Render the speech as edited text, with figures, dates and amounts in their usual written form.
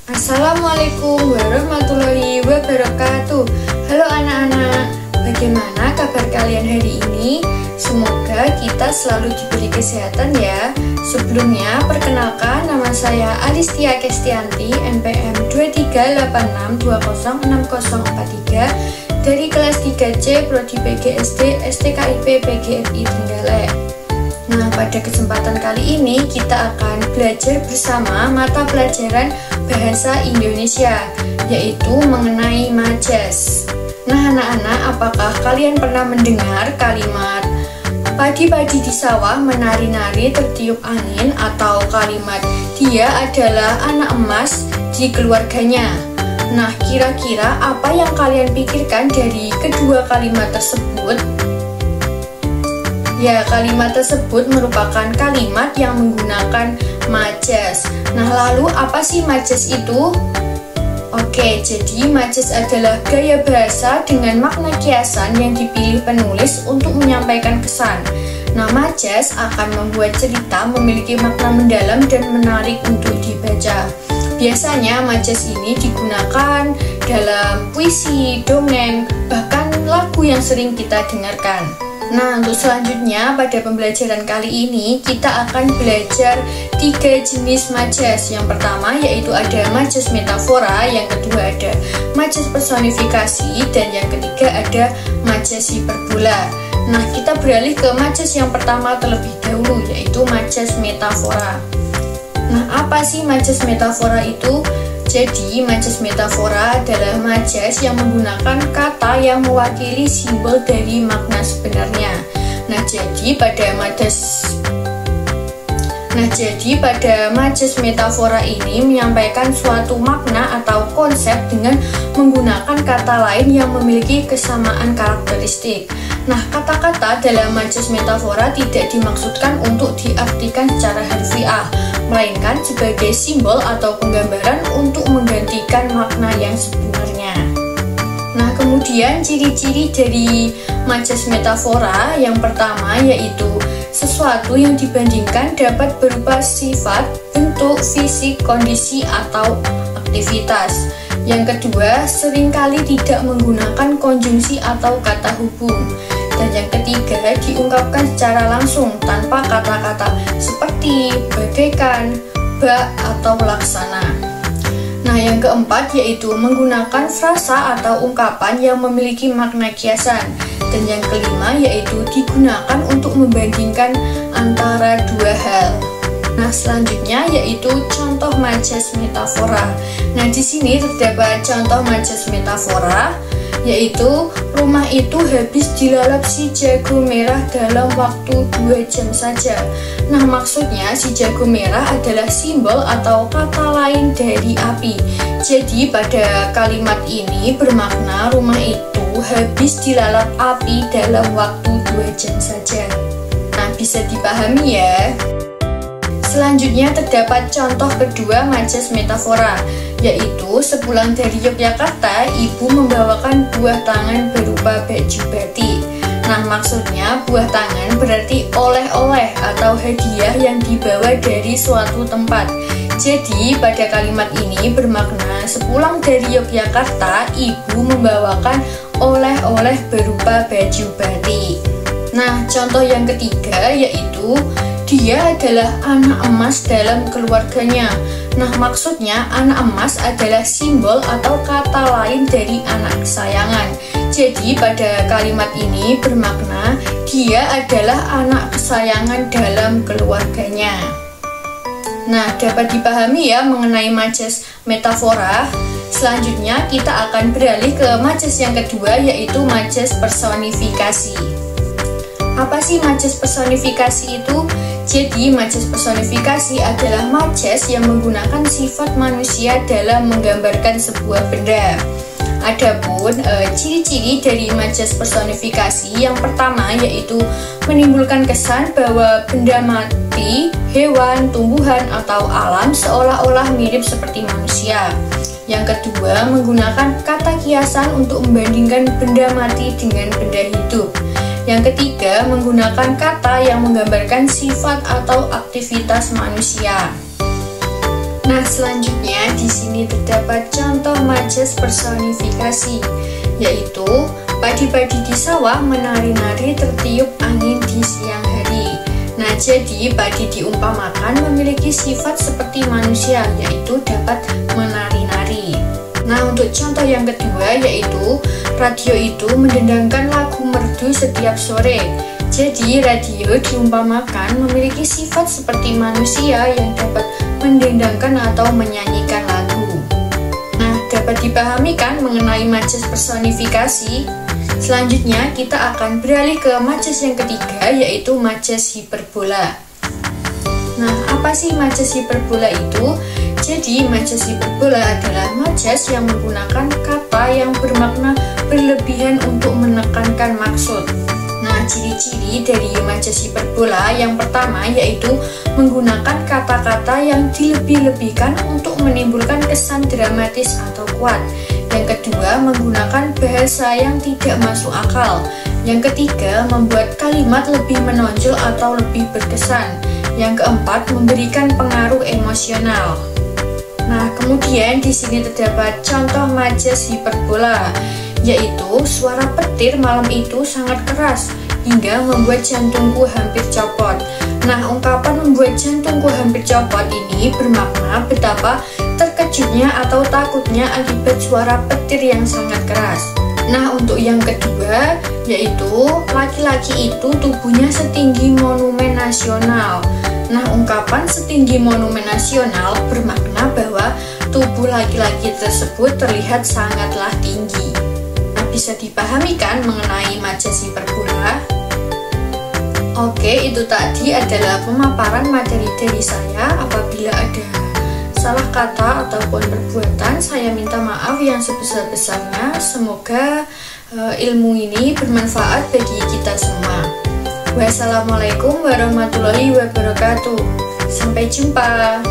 Assalamualaikum warahmatullahi wabarakatuh. Halo anak-anak, bagaimana kabar kalian hari ini? Semoga kita selalu diberi kesehatan ya. Sebelumnya, perkenalkan, nama saya Alistia Kestianti, NPM 2386206043 dari kelas 3C Prodi PGSD STKIP PGRI Trenggalek. Nah, pada kesempatan kali ini kita akan belajar bersama mata pelajaran Bahasa Indonesia, yaitu mengenai majas. Nah, anak-anak, apakah kalian pernah mendengar kalimat padi-padi di sawah menari-nari tertiup angin, atau kalimat dia adalah anak emas di keluarganya? Nah, kira-kira apa yang kalian pikirkan dari kedua kalimat tersebut? Ya, kalimat tersebut merupakan kalimat yang menggunakan majas. Nah, lalu apa sih majas itu? Oke, jadi majas adalah gaya bahasa dengan makna kiasan yang dipilih penulis untuk menyampaikan kesan. Nah, majas akan membuat cerita memiliki makna mendalam dan menarik untuk dibaca. Biasanya majas ini digunakan dalam puisi, dongeng, bahkan lagu yang sering kita dengarkan. Nah, untuk selanjutnya pada pembelajaran kali ini kita akan belajar 3 jenis majas. Yang pertama yaitu ada majas metafora, yang kedua ada majas personifikasi, dan yang ketiga ada majas hiperbola. Nah, kita beralih ke majas yang pertama terlebih dahulu, yaitu majas metafora. Nah, apa sih majas metafora itu? Jadi, majas metafora adalah majas yang menggunakan kata yang mewakili simbol dari makna sebenarnya. Nah, jadi pada majas metafora ini menyampaikan suatu makna atau konsep dengan menggunakan kata lain yang memiliki kesamaan karakteristik. Nah, kata-kata dalam majas metafora tidak dimaksudkan untuk diartikan secara harfiah, melainkan sebagai simbol atau penggambaran untuk menggantikan makna yang sebenarnya. Nah, kemudian ciri-ciri dari majas metafora yang pertama yaitu sesuatu yang dibandingkan dapat berupa sifat, bentuk, fisik, kondisi, atau aktivitas. Yang kedua, seringkali tidak menggunakan konjungsi atau kata hubung. Dan yang ketiga, diungkapkan secara langsung tanpa kata-kata seperti, bagaikan, bak, atau laksana. Nah, yang keempat yaitu menggunakan frasa atau ungkapan yang memiliki makna kiasan. Dan yang kelima yaitu digunakan untuk membandingkan antara dua hal. Nah, selanjutnya yaitu contoh majas metafora. Nah, di sini terdapat contoh majas metafora, yaitu rumah itu habis dilalap si jago merah dalam waktu 2 jam saja. Nah, maksudnya si jago merah adalah simbol atau kata lain dari api. Jadi pada kalimat ini bermakna rumah itu habis dilalap api dalam waktu 2 jam saja. Nah, bisa dipahami ya. Selanjutnya terdapat contoh kedua majas metafora, yaitu sepulang dari Yogyakarta, ibu membawakan buah tangan berupa baju batik. Nah, maksudnya buah tangan berarti oleh-oleh atau hadiah yang dibawa dari suatu tempat. Jadi pada kalimat ini bermakna sepulang dari Yogyakarta, ibu membawakan oleh-oleh berupa baju batik. Nah, contoh yang ketiga yaitu dia adalah anak emas dalam keluarganya. Nah, maksudnya anak emas adalah simbol atau kata lain dari anak kesayangan. Jadi pada kalimat ini bermakna dia adalah anak kesayangan dalam keluarganya. Nah, dapat dipahami ya mengenai majas metafora. Selanjutnya kita akan beralih ke majas yang kedua, yaitu majas personifikasi. Apa sih majas personifikasi itu? Jadi, majas personifikasi adalah majas yang menggunakan sifat manusia dalam menggambarkan sebuah benda. Adapun ciri-ciri dari majas personifikasi yang pertama yaitu menimbulkan kesan bahwa benda mati, hewan, tumbuhan, atau alam seolah-olah mirip seperti manusia. Yang kedua, menggunakan kata kiasan untuk membandingkan benda mati dengan benda hidup. Yang ketiga, menggunakan kata yang menggambarkan sifat atau aktivitas manusia. Nah, selanjutnya di sini terdapat contoh majas personifikasi, yaitu padi-padi di sawah menari-nari tertiup angin di siang hari. Nah, jadi padi diumpamakan memiliki sifat seperti manusia, yaitu dapat menari-nari. Nah, untuk contoh yang kedua yaitu radio itu mendendangkan lagu merdu setiap sore. Jadi, radio diumpamakan memiliki sifat seperti manusia yang dapat mendendangkan atau menyanyikan lagu. Nah, dapat dipahami kan mengenai majas personifikasi? Selanjutnya, kita akan beralih ke majas yang ketiga, yaitu majas hiperbola. Nah, apa sih majas hiperbola itu? Jadi, majas hiperbola adalah majas yang menggunakan kata yang bermakna berlebihan untuk menekankan maksud. Nah, ciri-ciri dari majas hiperbola yang pertama yaitu menggunakan kata-kata yang dilebih-lebihkan untuk menimbulkan kesan dramatis atau kuat. Yang kedua, menggunakan bahasa yang tidak masuk akal. Yang ketiga, membuat kalimat lebih menonjol atau lebih berkesan. Yang keempat, memberikan pengaruh emosional. Nah, kemudian di sini terdapat contoh majas hiperbola, yaitu suara petir malam itu sangat keras hingga membuat jantungku hampir copot. Nah, ungkapan membuat jantungku hampir copot ini bermakna betapa terkejutnya atau takutnya akibat suara petir yang sangat keras. Nah, untuk yang kedua yaitu laki-laki itu tubuhnya setinggi monumen nasional. Nah, ungkapan setinggi monumen nasional bermakna bahwa tubuh laki-laki tersebut terlihat sangatlah tinggi. Nah, bisa dipahami kan mengenai majas hiperbola? Oke, itu tadi adalah pemaparan materi dari saya. Apabila ada salah kata ataupun perbuatan, saya minta maaf yang sebesar-besarnya. Semoga ilmu ini bermanfaat bagi kita semua. Wassalamualaikum warahmatullahi wabarakatuh. Sampai jumpa.